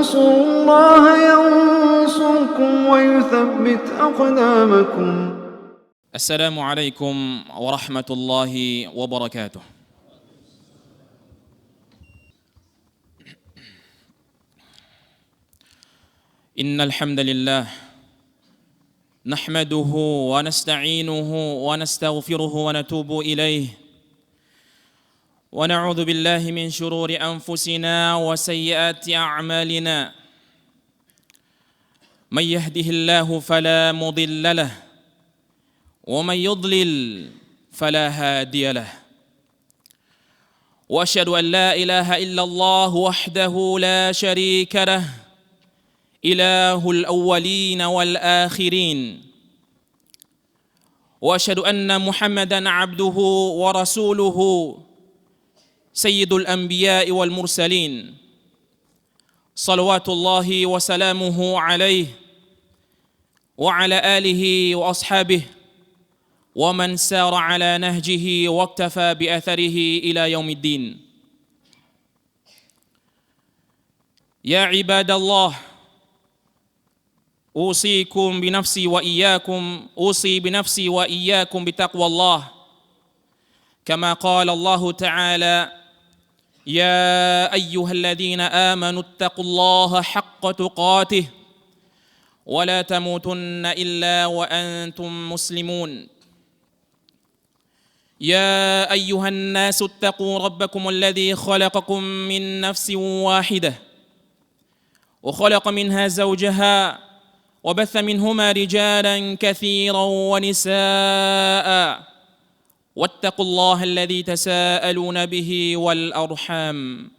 تنصروا الله ينصركم ويثبت أقدامكم. السلام عليكم ورحمة الله وبركاته. إن الحمد لله نحمده ونستعينه ونستغفره ونتوب إليه ونعوذ بالله من شرور أنفسنا وسيئات أعمالنا من يهده الله فلا مضل له ومن يضلل فلا هادي له وأشهد أن لا إله إلا الله وحده لا شريك له إله الأولين والآخرين وأشهد أن محمدًا عبده ورسوله سيد الأنبياء والمرسلين صلوات الله وسلامه عليه وعلى آله وأصحابه ومن سار على نهجه واقتفى بأثره إلى يوم الدين. يا عباد الله، أوصيكم بنفسي وإياكم بتقوى الله، كما قال الله تعالى: يا أيها الذين آمنوا اتقوا الله حق تقاته ولا تموتن إلا وأنتم مسلمون. يا أيها الناس اتقوا ربكم الذي خلقكم من نفس واحدة وخلق منها زوجها وبث منهما رجالا كثيرا ونساء واتقوا الله الذي تساءلون به والأرحام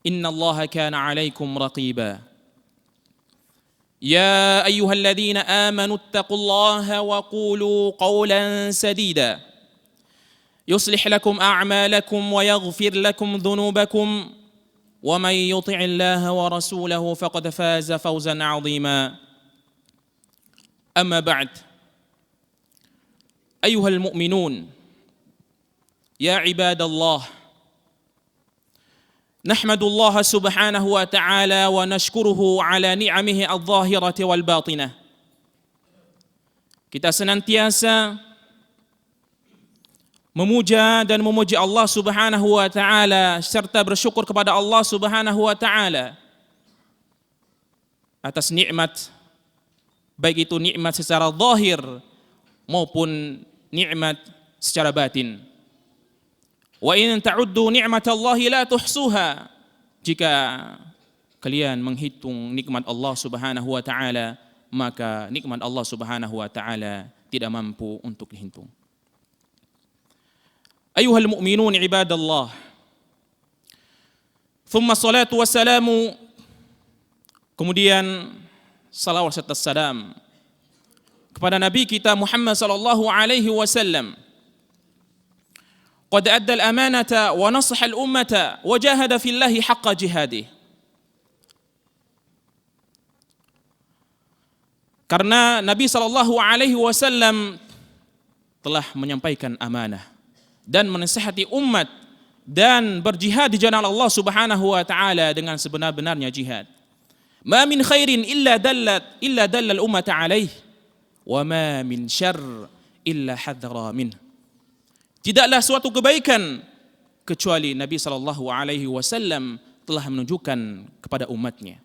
إن الله كان عليكم رقيبا. يا أيها الذين آمنوا اتقوا الله وقولوا قولا سديدا يصلح لكم أعمالكم ويغفر لكم ذنوبكم ومن يطع الله ورسوله فقد فاز فوزا عظيما. أما بعد، أيها المؤمنون، يا عباد الله، نحمد الله سبحانه وتعالى ونشكره على نعمه الظاهرة والباطنة. Kita senantiasa memuja dan memuji Allah Subhanahu wa taala serta bersyukur kepada Allah Subhanahu wa taala atas nikmat, baik itu nikmat secara zahir maupun nikmat secara batin. Wa in ta'uddu ni'matallahi la tuhsuha. Jika kalian menghitung nikmat Allah Subhanahu wa taala, maka nikmat Allah Subhanahu wa taala tidak mampu untuk dihitung. Ayuhal mu'minun ibadallah, thumma salatu wassalamu, kemudian salawat serta salam kepada Nabi kita Muhammad sallallahu alaihi wasallam. Qad adda al-amanata wa nasaha al-ummata wa jahada fillahi haqqa jihadih. Karena Nabi sallallahu alaihi wasallam telah menyampaikan amanah dan menasihati umat dan berjihad di jalan Allah Subhanahu wa taala dengan sebenar-benarnya jihad. Ma min khairin illa dalla al-ummata alaihi wa ma min syarr illa hadzara min. Tidaklah suatu kebaikan kecuali Nabi sallallahu alaihi wasallam telah menunjukkan kepada umatnya,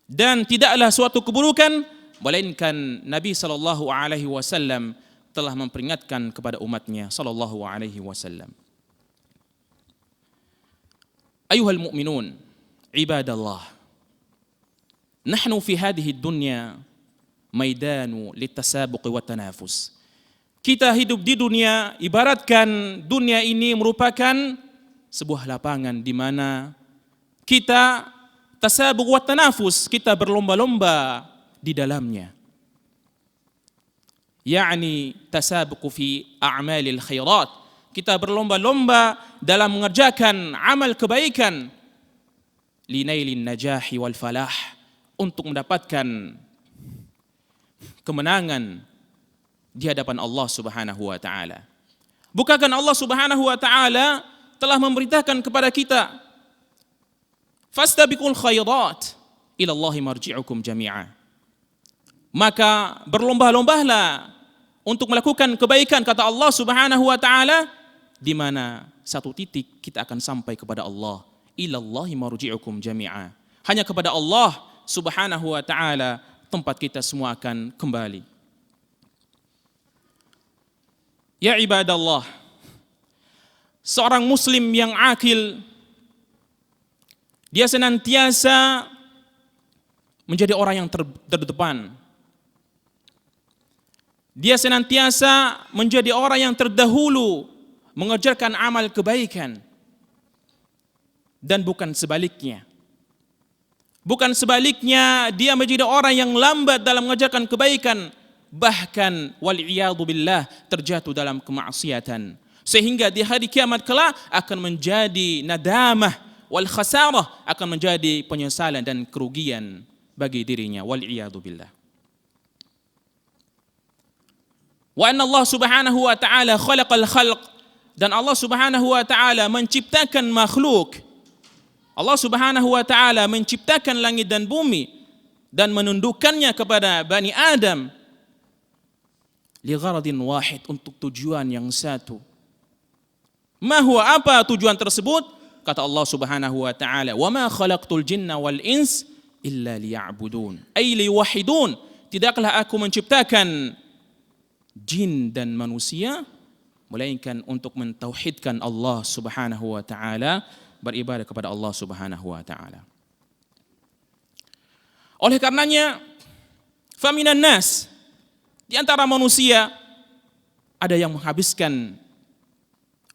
dan tidaklah suatu keburukan melainkan Nabi sallallahu alaihi wasallam telah memperingatkan kepada umatnya sallallahu alaihi wasallam. Ayuhal mu'minun ibadallah, nahnu fi hadhihi dunya maidanu litasabuq wa tanafus. Kita hidup di dunia, ibaratkan dunia ini merupakan sebuah lapangan di mana kita tasabuq wa tanafus, kita berlomba-lomba di dalamnya. yakni tasabuqu fi a'malil khairat. Kita berlomba-lomba dalam mengerjakan amal kebaikan, linailin najahi wal falah, untuk mendapatkan kemenangan di hadapan Allah Subhanahu wa taala. Bukankah Allah Subhanahu wa taala telah memberitakan kepada kita, fastabiqul khairat ila Allahi marji'ukum jami'a. Maka berlomba-lombalah untuk melakukan kebaikan, kata Allah Subhanahu wa taala, di mana satu titik kita akan sampai kepada Allah. Ila Allahi marji'ukum jami'a. Hanya kepada Allah Subhanahu wa taala tempat kita semua akan kembali. Ya ibadallah, seorang muslim yang akil, dia senantiasa menjadi orang yang terdepan. Dia senantiasa menjadi orang yang terdahulu mengerjakan amal kebaikan. Dan bukan sebaliknya. Bukan sebaliknya, dia menjadi orang yang lambat dalam mengerjakan kebaikan. Bahkan wal'iyadu billah terjatuh dalam kemaksiatan. Sehingga di hari kiamat kelak akan menjadi nadamah wal khasarah, akan menjadi penyesalan dan kerugian bagi dirinya. Wal'iyadu billah. Wa anna Allah Subhanahu wa taala khalaqal khalq, dan Allah Subhanahu wa taala menciptakan makhluk. Allah Subhanahu wa taala menciptakan langit dan bumi dan menundukkannya kepada Bani Adam li gharadin wahid, untuk tujuan yang satu. Ma huwa, apa tujuan tersebut? Kata Allah Subhanahu wa taala, "Wa ma khalaqtul jinna wal ins illa liya'budun." Ay liwahidun. Tidaklah aku menciptakan jin dan manusia melainkan untuk mentauhidkan Allah Subhanahu wa taala, beribadah kepada Allah Subhanahu wa taala. Oleh karenanya, faminan nas, di antara manusia ada yang menghabiskan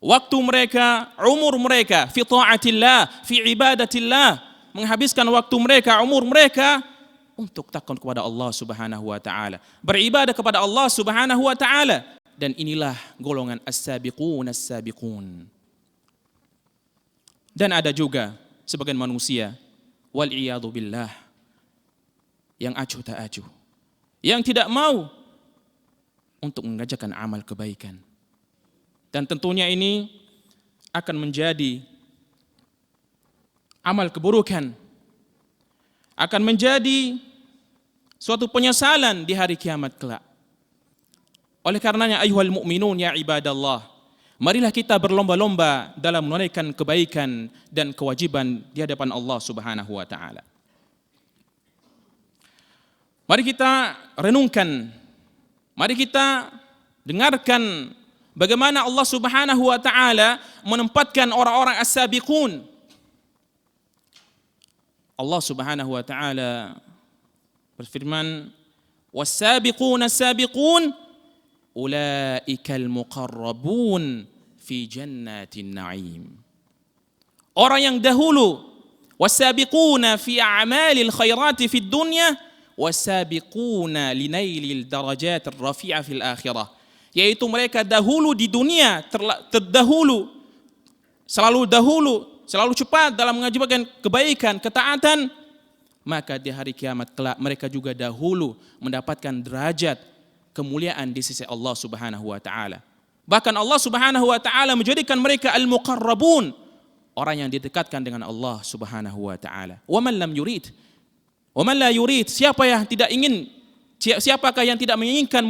waktu mereka, umur mereka fi taatillah, fi ibadatillah, menghabiskan waktu mereka, umur mereka untuk takut kepada Allah Subhanahu wa taala, beribadah kepada Allah Subhanahu wa taala. Dan inilah golongan as-sabiqun as-sabiqun. Dan ada juga sebagian manusia wal iyadu billah yang acuh tak acuh, yang tidak mau untuk mengerjakan amal kebaikan. Dan tentunya ini akan menjadi amal keburukan, akan menjadi suatu penyesalan di hari kiamat kelak. Oleh karenanya, ayyuhal mu'minun ya ibadallah, marilah kita berlomba-lomba dalam menunaikan kebaikan dan kewajiban di hadapan Allah Subhanahu wa taala. Mari kita renungkan, mari kita dengarkan bagaimana Allah Subhanahu wa taala menempatkan orang-orang as-sabiqun. Allah Subhanahu wa taala berfirman, "Was-sabiquna as-sabiqun ulaikal muqarrabun fi jannatin na'im." Orang yang dahulu, was-sabiquna fi a'malil khairati fid dunya, was-sabiquna linailil darajatir rafi'ah fil akhirah. Yaitu mereka dahulu di dunia, terdahulu, selalu cepat dalam mengajarkan kebaikan, ketaatan, maka di hari kiamat kelak mereka juga dahulu mendapatkan derajat kemuliaan di sisi Allah Subhanahu wa taala. Bahkan Allah Subhanahu wa taala menjadikan mereka al-muqarrabun, orang yang didekatkan dengan Allah Subhanahu wa taala. Wa man lam yurid, wa man la yurid, siapa yang tidak ingin, siapakah yang tidak menginginkan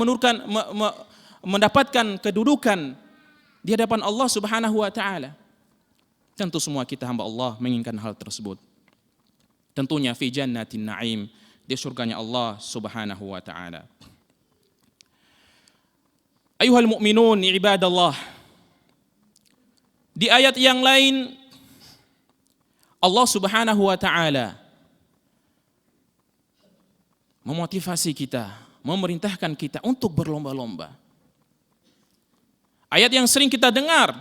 mendapatkan kedudukan di hadapan Allah Subhanahu wa taala? Tentu semua kita hamba Allah menginginkan hal tersebut. Tentunya fi jannatin na'im, di surganya Allah Subhanahu wa taala. Ayuhal mu'minun ibadallah, di ayat yang lain Allah Subhanahu wa taala memotivasi kita, memerintahkan kita untuk berlomba-lomba. Ayat yang sering kita dengar,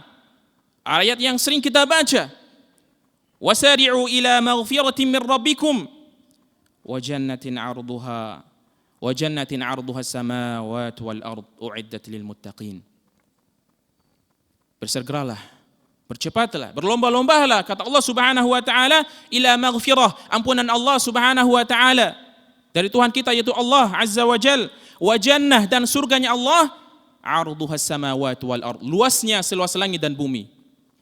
ayat yang sering kita baca, wasari'u ila maghfiratin min rabbikum wa jannatin 'arduha as-samawati wal ard u'iddat lil muttaqin. Bersegeralah, bercepatlah, berlomba-lombalah, kata Allah Subhanahu wa taala, ila maghfirah, ampunan Allah Subhanahu wa taala dari Tuhan kita yaitu Allah Azza wa Jal, wa jannah, dan surganya Allah, 'arduha as-samawati wal ard, luasnya seluas langit dan bumi.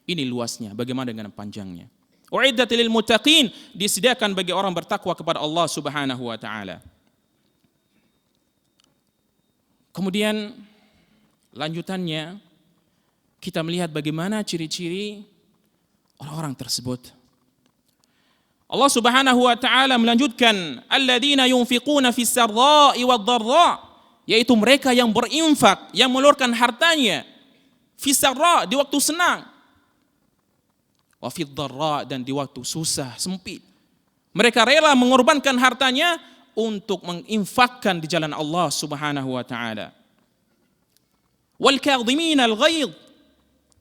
Ini luasnya, bagaimana dengan panjangnya? Uiddat lil muttaqin, disediakan bagi orang bertakwa kepada Allah Subhanahu wa taala. Kemudian lanjutannya kita melihat bagaimana ciri-ciri orang-orang tersebut. Allah Subhanahu wa taala melanjutkan, alladzina yunfiquna fis sarra'i wad dharra, yaitu mereka yang berinfak, yang mengeluarkan hartanya fis sarra, di waktu senang, wa fid dharra, dan di waktu susah, sempit. Mereka rela mengorbankan hartanya untuk menginfakkan di jalan Allah Subhanahu wa taala. Wal kadhimina al ghaidh,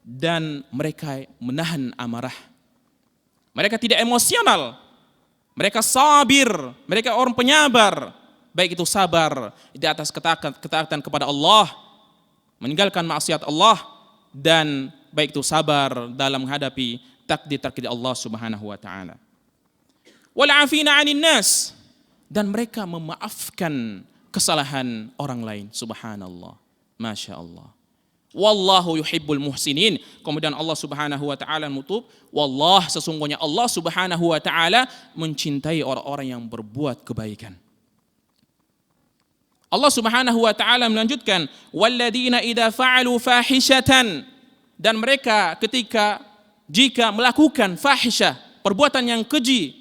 dan mereka menahan amarah. Mereka tidak emosional, mereka sabir, mereka orang penyabar, baik itu sabar di atas ketaatan kepada Allah, meninggalkan maksiat Allah, dan baik itu sabar dalam menghadapi takdir Allah Subhanahu wa taala. Wal 'afina 'anil nas, dan mereka memaafkan kesalahan orang lain. Subhanallah, masya Allah. Wallahu yuhibbul muhsinin. Kemudian Allah Subhanahu wa taala menutup, wallah, sesungguhnya Allah Subhanahu wa taala mencintai orang-orang yang berbuat kebaikan. Allah Subhanahu wa taala melanjutkan, walladzina idza fa'alu fahishatan, dan mereka jika melakukan fahisyah, perbuatan yang keji,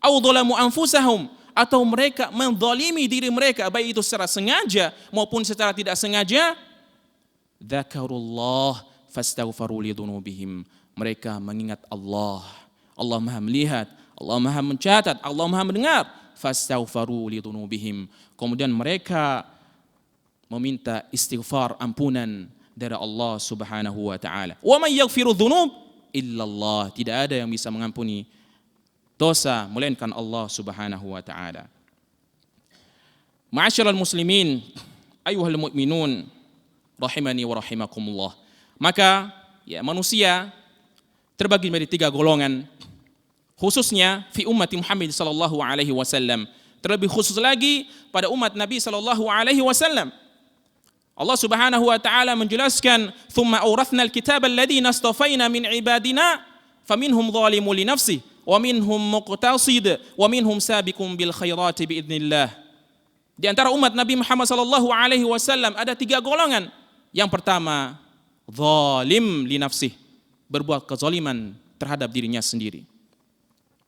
au dzalamu anfusahum, atau mereka menzalimi diri mereka, baik itu secara sengaja maupun secara tidak sengaja, dzakarullah fastaghfaru lidzunubihim, mereka mengingat Allah. Allah Maha melihat, Allah Maha mencatat, Allah Maha mendengar. Fastaghfaru lidzunubihim, kemudian mereka meminta istighfar, ampunan dari Allah Subhanahu wa taala. Wa may yaghfiru dzunub illallah, tidak ada yang bisa mengampuni dosa melainkan Allah Subhanahu wa taala. Ma'asyiral muslimin, ayyuhal mu'minun, rahimani wa rahimakumullah. Maka ya, manusia terbagi menjadi 3 golongan, khususnya fi ummati Muhammad sallallahu alaihi wasallam, terlebih khusus lagi pada umat Nabi sallallahu alaihi wasallam. Allah Subhanahu wa taala menjelaskan, "Tsumma awrathna al-kitaba alladziina istafaina min ibadina, faminhum zalimun li nafsihi wa minhum muqtasid wa minhum sabiqun bil khairati bi idznillah." Di antara umat Nabi Muhammad sallallahu alaihi wasallam ada 3 golongan. Yang pertama, zalim li nafsih, berbuat kezaliman terhadap dirinya sendiri.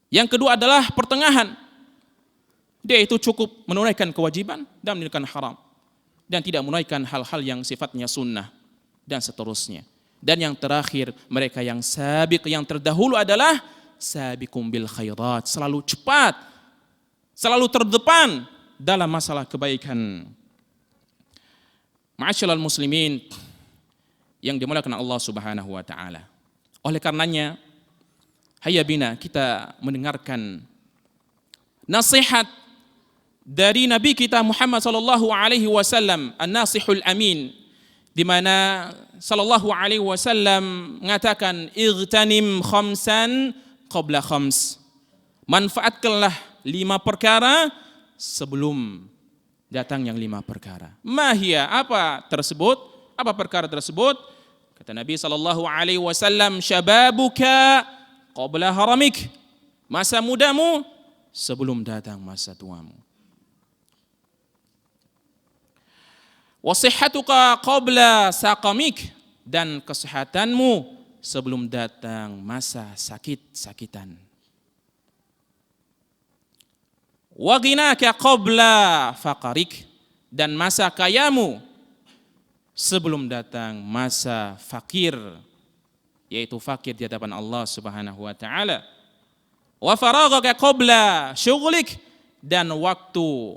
Yang kedua adalah pertengahan, dia itu cukup menunaikan kewajiban dan meninggalkan haram, dan tidak menunaikan hal-hal yang sifatnya sunnah, dan seterusnya. Dan yang terakhir, mereka yang sabiq, yang terdahulu adalah sabiqum bil khairat, selalu cepat, selalu terdepan dalam masalah kebaikan. Ma'asyiral muslimin yang dimuliakan Allah Subhanahu wa taala. Oleh karenanya, hayya bina kita mendengarkan nasihat dari Nabi kita Muhammad sallallahu alaihi wasallam, an-nasihul amin, di mana sallallahu alaihi wasallam mengatakan, igtanim khamsan qabla khams, manfaatkanlah 5 perkara sebelum datang yang 5 perkara. Mahia, apa tersebut? Apa perkara tersebut? Kata Nabi sallallahu alaihi wasallam, syababuka qabla haramik, masa mudamu sebelum datang masa tuamu. Wasihhatuka qabla saqamik, dan kesehatanmu sebelum datang masa sakit-sakitan. Wa ghinaka qabla faqarik, dan masa kayamu sebelum datang masa fakir, yaitu fakir di hadapan Allah Subhanahu wa taala. Wa faraghaka qabla syughlik, dan waktu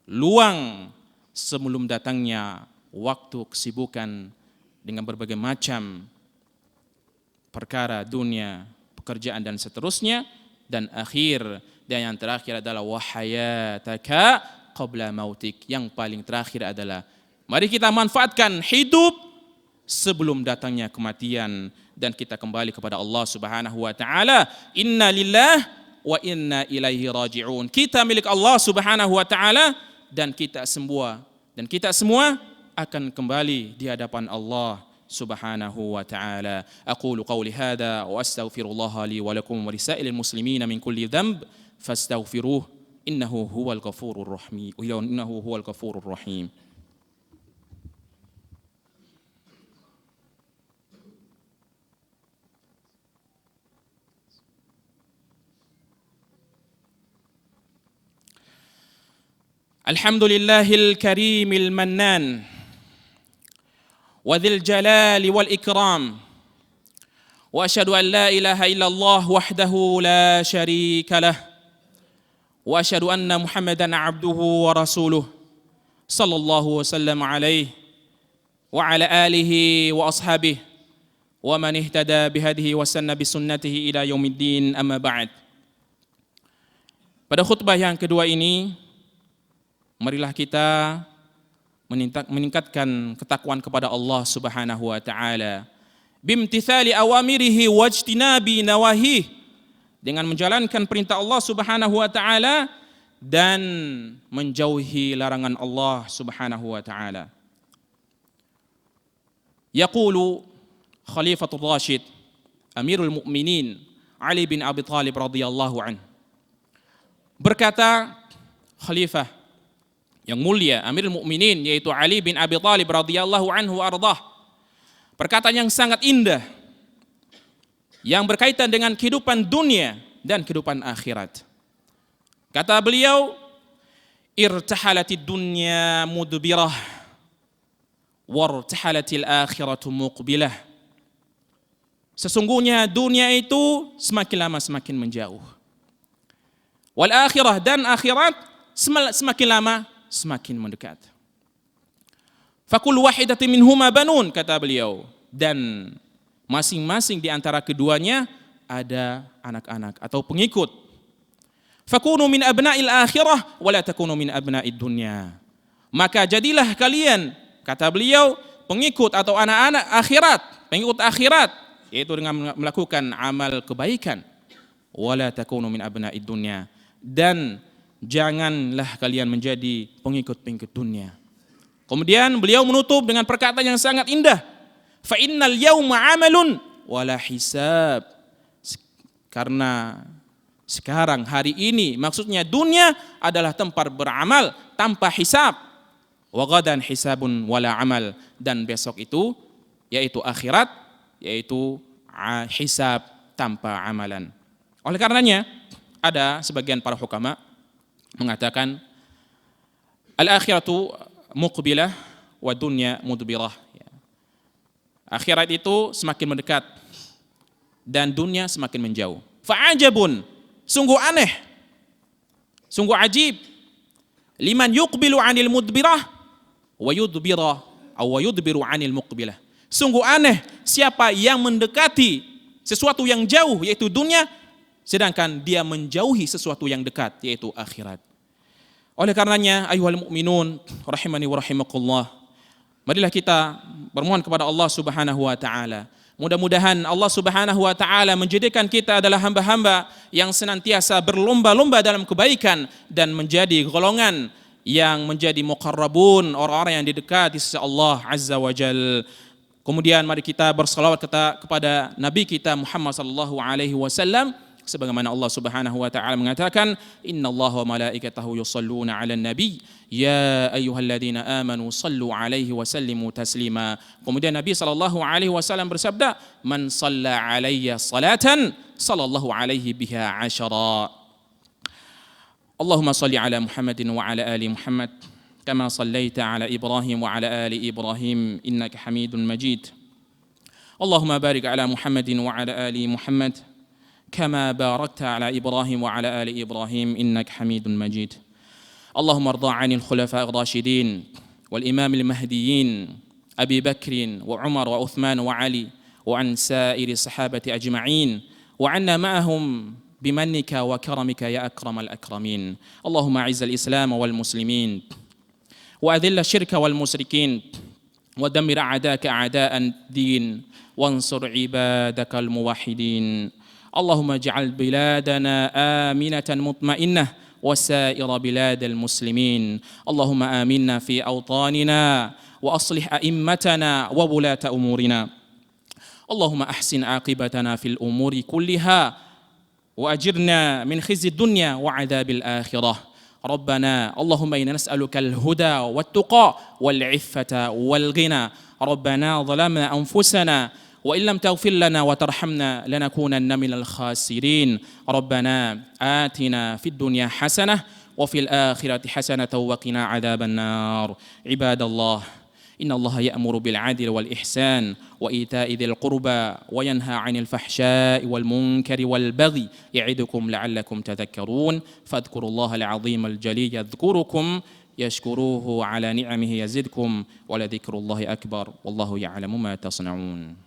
luang sebelum datangnya waktu kesibukan dengan berbagai macam perkara dunia, pekerjaan dan seterusnya. Dan akhir, dan yang terakhir adalah wahayataka qabla mautik, yang paling terakhir adalah mari kita manfaatkan hidup sebelum datangnya kematian, dan kita kembali kepada Allah Subhanahu wa taala. Inna lillah wa inna ilaihi raji'un. Kita milik Allah Subhanahu wa taala, dan kita semua akan kembali di hadapan Allah subhanahu wa ta'ala. Aqulu qawli hadha wa astaghfirullaha li wa lakum wa lisa'ilil muslimina min kulli dhanb fastaghfiruh innahu huwal ghafurur rahim. Alhamdulillahil karimil mannan wa dzil jalali wal ikram wa asyhadu an la ilaha illallah wahdahu la syarika lah wa asyhadu anna Muhammadan abduhu wa rasuluh sallallahu wasallam alaihi wa ala alihi wa ashabihi wa man ihtada bihadihi wa sanna bisunnatihi ila yaumiddin, amma ba'd. Pada khutbah yang kedua ini, marilah kita meningkatkan ketakwaan kepada Allah Subhanahu wa taala bimtithali awamirihi wajtinabi nawahi, dengan menjalankan perintah Allah Subhanahu wa taala dan menjauhi larangan Allah Subhanahu wa taala. Yaqulu Khalifatul Rashid Amirul Mukminin Ali bin Abi Thalib radhiyallahu anhu, berkata Khalifah yang mulia Amirul Mukminin yaitu Ali bin Abi Thalib radhiyallahu anhu ardah, perkataan yang sangat indah yang berkaitan dengan kehidupan dunia dan kehidupan akhirat. Kata beliau, irtahalatid dunya mudbirah wartahalatil akhiratu muqbilah. Sesungguhnya dunia itu semakin lama semakin menjauh. Wal akhirah, dan akhirat semakin lama semakin mendekat. Fakul wahidatin minhuma banun, kata beliau, dan masing-masing di antara keduanya ada anak-anak atau pengikut. Fakunu min abna'il akhirah wa la takunu min abna'id dunya. Maka jadilah kalian, kata beliau, pengikut atau anak-anak akhirat, pengikut akhirat, yaitu dengan melakukan amal kebaikan. Wa la takunu min abna'id dunya, dan janganlah kalian menjadi pengikut-pengikut dunia. Kemudian beliau menutup dengan perkataan yang sangat indah. Fa innal yawma 'amalun wala hisab. Karena sekarang, hari ini, maksudnya dunia adalah tempat beramal tanpa hisab. Wa ghadan hisabun wala amal, dan besok itu yaitu akhirat, yaitu hisab tanpa amalan. Oleh karenanya ada sebagian para hukama mengatakan al-akhiratu muqbilah wa dunya mudbirah. Akhirat itu semakin mendekat dan dunia semakin menjauh. Fa'ajabun, sungguh aneh, sungguh ajib, liman yuqbilu 'anil mudbirah wa yudbiru 'anil muqbilah. Sungguh aneh siapa yang mendekati sesuatu yang jauh yaitu dunia, sedangkan dia menjauhi sesuatu yang dekat yaitu akhirat. Oleh karenanya ayuhal mu'minun rahimani wa rahimakumullah, marilah kita bermohon kepada Allah Subhanahu wa taala. Mudah-mudahan Allah Subhanahu wa taala menjadikan kita adalah hamba-hamba yang senantiasa berlomba-lomba dalam kebaikan dan menjadi golongan yang menjadi muqarrabun, orang-orang yang didekati sisi Allah Azza wa Jal. Kemudian mari kita bersalawat kepada Nabi kita Muhammad sallallahu alaihi wasallam, sebagaimana Allah Subhanahu wa taala mengatakan, innallaha wa malaikatahu yusholluna 'alan nabi ya ayyuhalladzina amanu shallu 'alaihi wa sallimu taslima. Kemudian Nabi sallallahu alaihi wasallam bersabda, man shalla 'alayya salatan sallallahu alaihi biha 'ashara. Allahumma shalli 'ala Muhammadin wa 'ala ali Muhammad kama shallaita 'ala Ibrahim wa 'ala ali Ibrahim innaka Hamidun Majid. Allahumma barik 'ala Muhammadin wa 'ala ali Muhammad كما باركت على إبراهيم وعلى آل إبراهيم إنك حميد مجيد. اللهم ارض عن الخلفاء الراشدين والإمام المهديين أبي بكر وعمر وعثمان وعلي وعن سائر الصحابة أجمعين وعنا معهم بمنك وكرمك يا أكرم الأكرمين. اللهم أعز الإسلام والمسلمين وأذل الشرك والمشركين ودمر أعداءك أعداء الدين وانصر عبادك الموحدين. اللهم اجعل بلادنا آمنة مطمئنة وسائر بلاد المسلمين. اللهم آمنا في أوطاننا وأصلح أئمتنا وولاة أمورنا. اللهم أحسن عاقبتنا في الأمور كلها وأجرنا من خزي الدنيا وعذاب الآخرة. ربنا اللهم إنا نسألك الهدى والتقى والعفة والغنى. ربنا ظلمنا أنفسنا وإن لم تغفر لنا وترحمنا لنكونن من الخاسرين. ربنا آتنا في الدنيا حسنة وفي الآخرة حسنة وقنا عذاب النار. عباد الله، إن الله يأمر بالعدل والإحسان وإيتاء ذي القربى وينهى عن الفحشاء والمنكر والبغي يعظكم لعلكم تذكرون. فاذكروا الله العظيم الجليل يذكركم يشكروه على نعمه يزدكم ولذكر الله أكبر والله يعلم ما تصنعون.